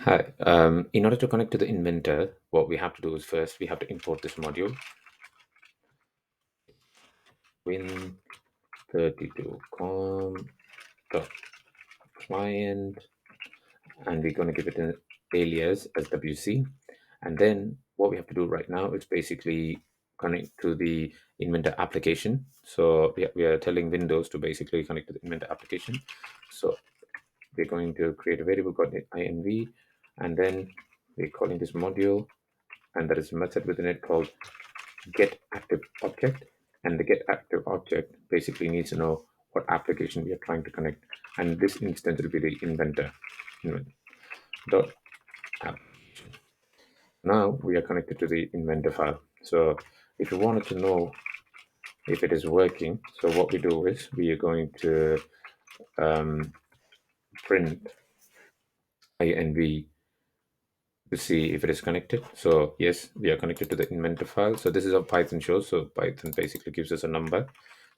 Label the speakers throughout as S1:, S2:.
S1: Hi. In order to connect to the inventor, what we have to do is first we have to import this module win32com dot client, and we're going to give it an alias as WC. And then what we have to do right now is basically connect to the inventor application. So we are telling Windows to basically connect to the inventor application. So we're going to create a variable called inv, and then we're calling this module, and there is a method within it called get active object, and the get active object basically needs to know what application we are trying to connect, and this instance will be the inventor. Dot app. Now we are connected to the inventor file. So if you wanted to know if it is working, so what we do is we are going to um, print inv to see if it is connected. So yes, we are connected to the inventor file. So this is a Python show. So Python basically gives us a number.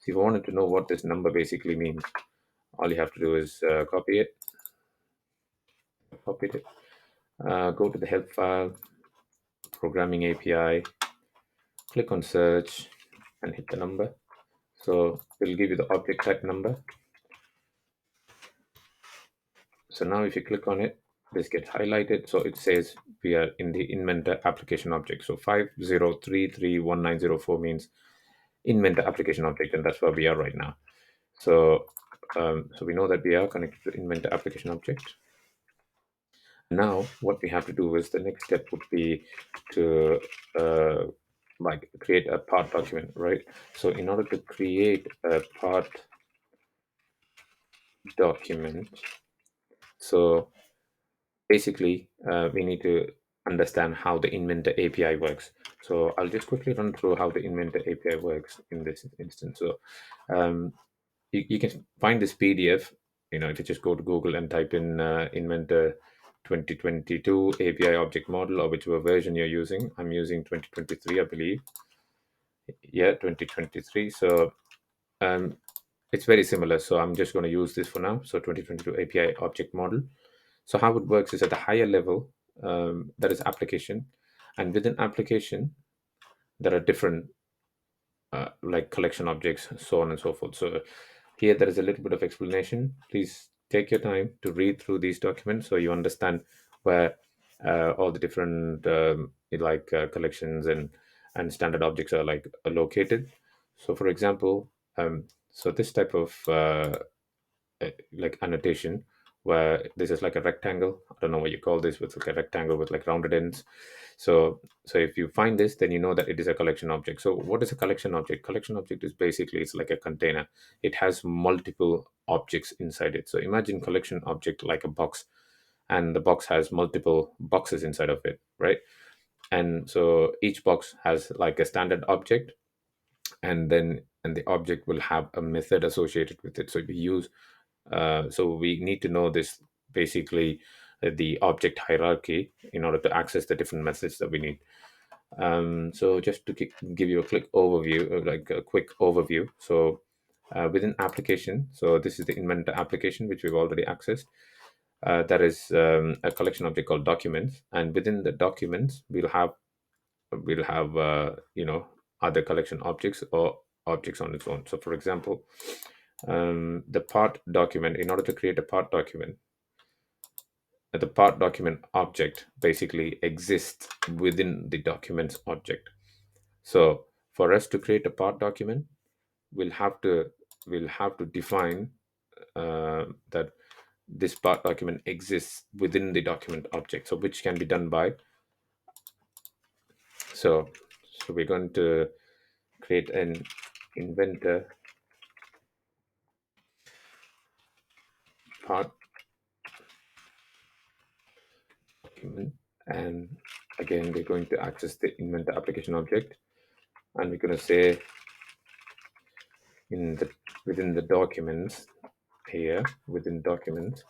S1: So if you wanted to know what this number basically means, all you have to do is copy it, go to the help file, programming API, click on search, and hit the number. So it'll give you the object type number. So now if you click on it, this gets highlighted. So it says we are in the inventor application object. So 50331904 means inventor application object, and that's where we are right now. So so we know that we are connected to inventor application object. Now what we have to do is the next step would be to uh, like create a part document, right? So in order to create a part document, so basically we need to understand how the inventor API works. So I'll just quickly run through how the inventor API works in this instance. So um, you can find this PDF, if you just go to Google and type in Inventor 2022 API object model, or whichever version you're using. I'm using 2023, I believe. Yeah, 2023. So um, it's very similar. So I'm just going to use this for now. So 2022 API object model. So how it works is at a higher level, there is application, and within application, there are different like collection objects, so on and so forth. So here there is a little bit of explanation. Please take your time to read through these documents so you understand where all the different collections and standard objects are located. So for example, so this type of like annotation where this is like a rectangle. I don't know what you call this, with like a rectangle with like rounded ends. So if you find this, then you know that it is a collection object. So what is a collection object? Collection object is basically, it's like a container. It has multiple objects inside it. So imagine collection object like a box, and the box has multiple boxes inside of it, right? And so each box has like a standard object, and the object will have a method associated with it. So we use so we need to know this basically, the object hierarchy, in order to access the different methods that we need. So just to give you a quick overview, like a quick overview. So within application, so this is the inventor application which we've already accessed. There is a collection object called documents, and within the documents we'll have other collection objects or objects on its own. So for example, the part document, in order to create a part document, the part document object basically exists within the documents object. So for us to create a part document, we'll have to we'll have to define that this part document exists within the document object, so which can be done by, so we're going to create an inventor part document, and again we're going to access the inventor application object, and we're going to say in the within the documents, here within documents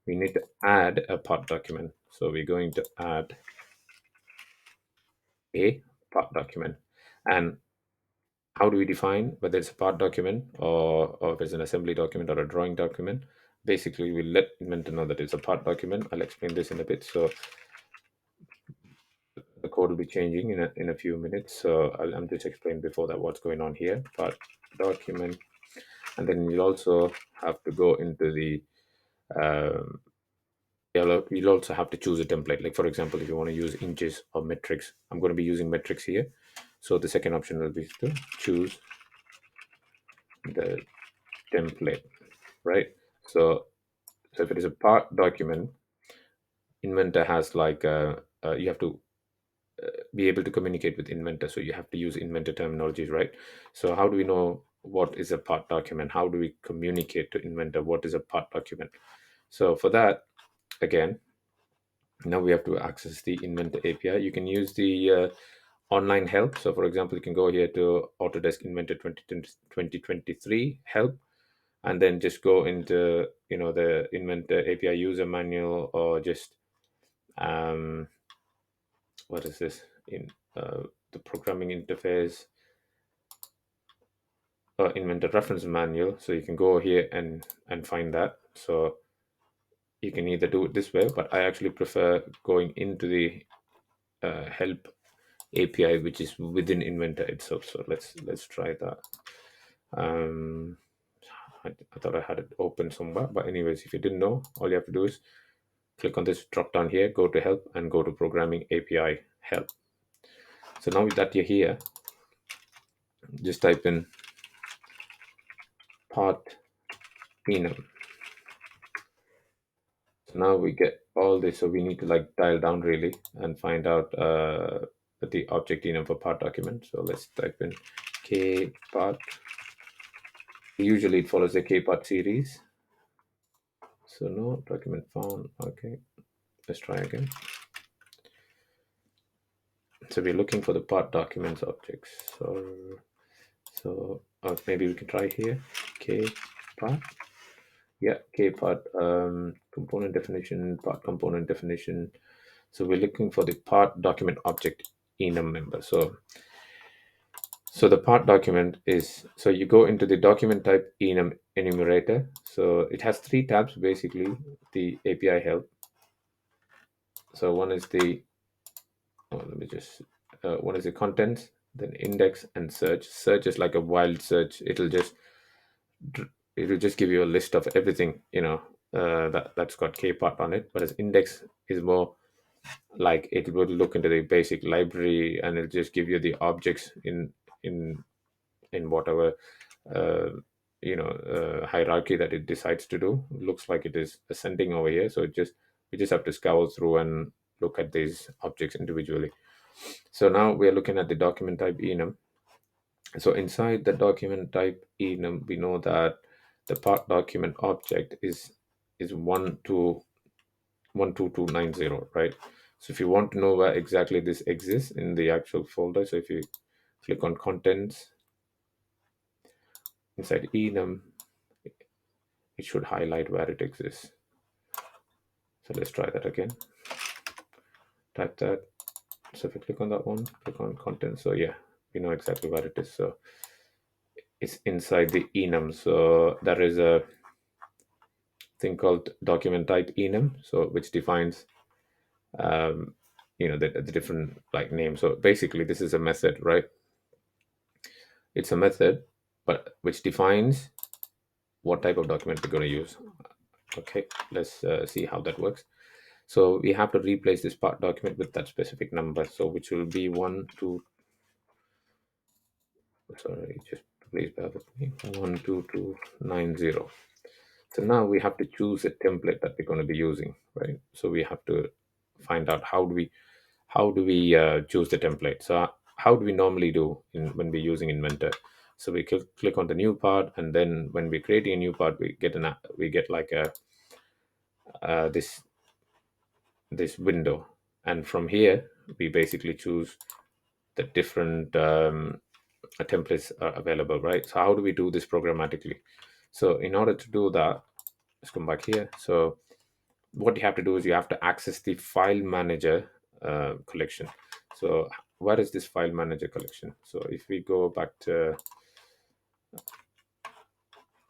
S1: we need to add a part document. So we're going to add a part document. And how do we define whether it's a part document, or if it's an assembly document or a drawing document? basically we'll let inventor know that it's a part document. I'll explain this in a bit. So the code will be changing in a few minutes. So I'm just explaining before that what's going on here. Part document, and then you'll also have to go into the um, you'll also have to choose a template. Like for example, if you want to use inches or metrics, I'm going to be using metrics here. So the second option will be to choose the template, right? So if it is a part document, inventor has like you have to be able to communicate with inventor, so you have to use inventor terminologies, right? So how do we know what is a part document? How do we communicate to inventor what is a part document? So for that, again, now we have to access the inventor API. You can use the online help. So for example, you can go here to Autodesk Inventor 2023 help, and then just go into the inventor API user manual, or just um what is this in the programming interface, inventor reference manual. So you can go here and find that. So you can either do it this way, but I actually prefer going into the help API, which is within Inventor itself. So let's try that. Um, I thought I had it open somewhere, but anyways, if you didn't know, all you have to do is click on this drop down here, go to help, and go to programming API help. So now that you're here, just type in part enum. So now we get all this. So we need to like dial down really and find out the object enum for part document. So let's type in k part. Usually it follows the k part series. So no document found. Okay, let's try again. So we're looking for the part documents objects. So maybe we can try here. K part. Yeah, K part component definition, part component definition. So we're looking for the part document object enum member. So the part document is, so you go into the document type enum enumerator. So it has three tabs basically. The API help. So one is the let me just one is the contents, then index and search. Search is like a wild search. It'll just give you a list of everything that's got K part on it. But as index is more like it will look into the basic library, and it'll just give you the objects in in whatever uh, hierarchy that it decides to do. Looks like it is ascending over here, so we just have to scour through and look at these objects individually. So now we are looking at the document type enum. So inside the document type enum, we know that the part document object is 12290, right? So if you want to know where exactly this exists in the actual folder, so if you click on contents inside enum, it should highlight where it exists. So let's try that again. Type that. So if you click on that one, click on content. So yeah, we know exactly where it is. So it's inside the enum. So there is a thing called document type enum, so which defines the different like names. So basically this is a method, right? It's a method, but which defines what type of document we're going to use. Okay, let's see how that works. So we have to replace this part document with that specific number, so which will be 1 2. Sorry, just please bear with me. 12290. So now we have to choose a template that we're going to be using, right? So we have to find out how do we choose the template. So how do we normally do when we're using Inventor? So we click on the new part, and then when we're creating a new part, we get like a this window, and from here we basically choose the different templates are available, right? So how do we do this programmatically? So in order to do that, let's come back here. So what you have to do is you have to access the file manager collection. So where is this file manager collection? So if we go back to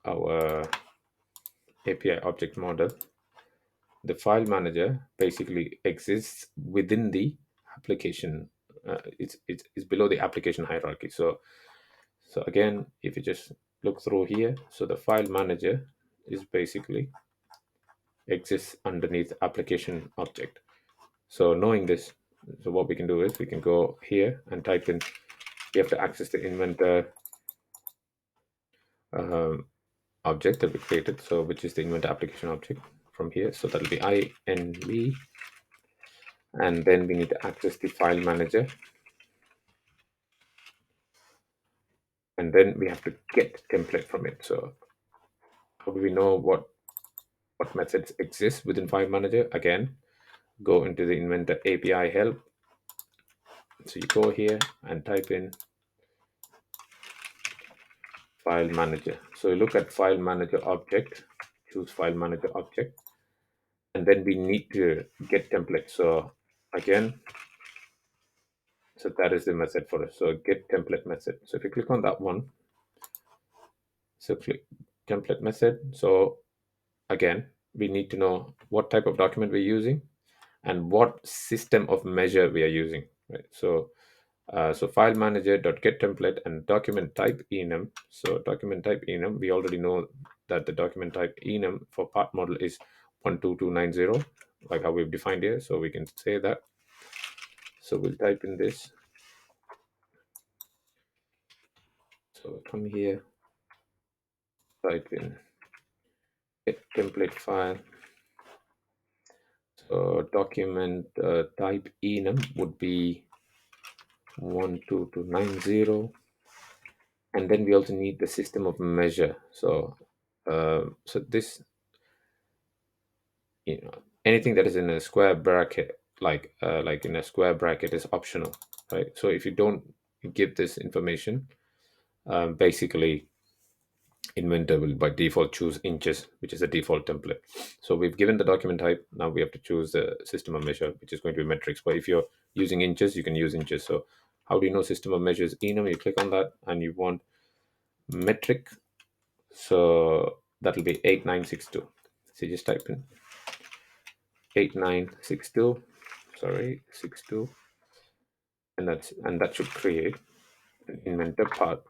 S1: our API object model, the file manager basically exists within the application. It's below the application hierarchy. So again, if you just look through here, so the file manager is basically exists underneath application object. So knowing this, so what we can do is we can go here and type in, we have to access the inventor um, object that we created, so which is the inventor application object from here. So that'll be inv, and then we need to access the file manager, and then we have to get template from it. So how do we know what methods exist within file manager? Again, go into the inventor API help. So you go here and type in file manager. So you look at file manager object, choose file manager object, and then we need to get template. So again, so that is the method for us. So get template method. So if you click on that one, so click template method. So again, we need to know what type of document we're using and what system of measure we are using. Right. So file manager dot get template and document type enum. So document type enum, we already know that the document type enum for part model is 12290, like how we've defined here. So we can say that. So we'll type in this. So come here, type in get template file. So document type enum would be 12290, and then we also need the system of measure. So this, anything that is in a square bracket, like in a square bracket, is optional, right? So if you don't give this information, basically inventor will by default choose inches, which is a default template. So we've given the document type, now we have to choose the system of measure, which is going to be metrics. But if you're using inches, you can use inches. So how do you know system of measures enum? You click on that and you want metric, so that'll be 8962. So you just type in 8962, sorry, 62, and that should create an inventor part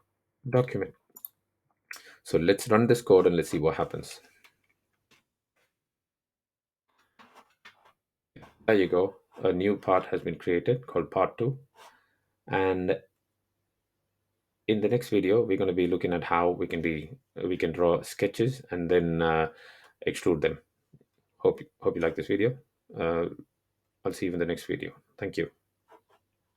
S1: document. So let's run this code and let's see what happens. There you go. A new part has been created called part 2. And in the next video, we're going to be looking at how we can draw sketches and then extrude them. Hope you like this video. I'll see you in the next video. Thank you.